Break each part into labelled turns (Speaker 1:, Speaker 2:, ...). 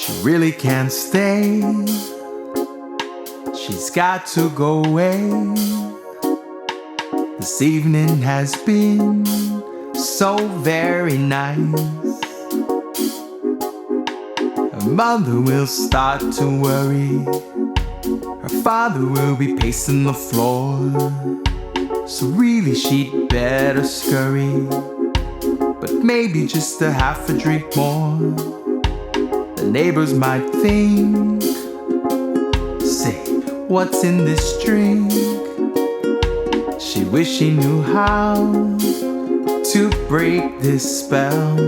Speaker 1: She really can't stay. She's got to go away. This evening has been so very nice. Her mother will start to worry. Her father will be pacing the floor. So really she'd better scurry, but maybe just a half a drink more. The neighbors might think, say, what's in this drink? She wished she knew how to break this spell.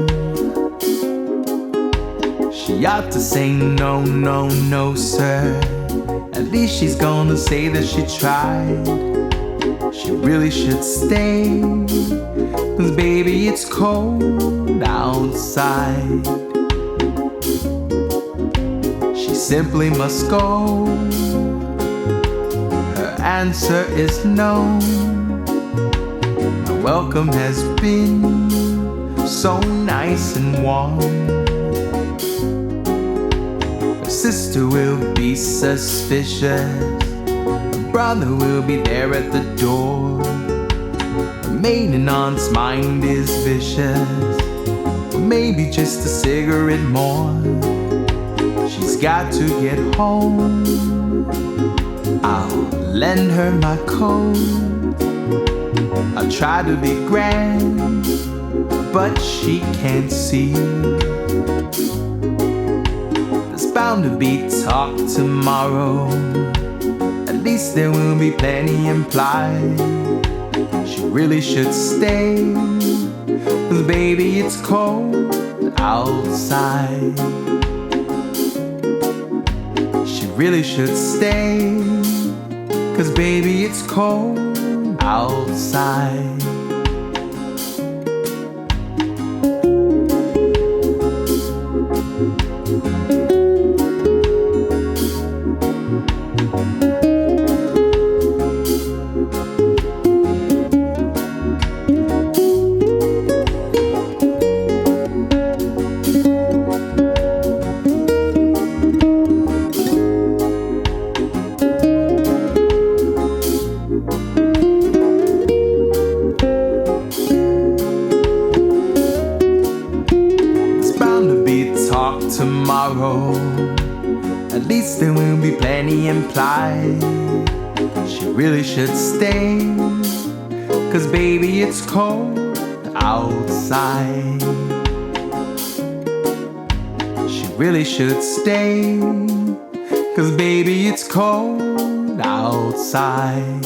Speaker 1: She ought to say no, no, no, sir. At least she's gonna say that she tried. She really should stay, 'cause baby it's cold outside. She simply must go. Her answer is no. My welcome has been so nice and warm. Her sister will be suspicious. Brother will be there at the door. Her maid and aunt's mind is vicious. Maybe just a cigarette more. She's got to get home. I'll lend her my coat. I'll try to be grand, but she can't see. There's bound to be talk tomorrow. At least there will be plenty implied. She really should stay, 'cause baby it's cold outside. She really should stay, 'cause baby it's cold outside. Tomorrow, at least there will be plenty implied. She really should stay, 'cause baby it's cold outside. She really should stay, 'cause baby it's cold outside.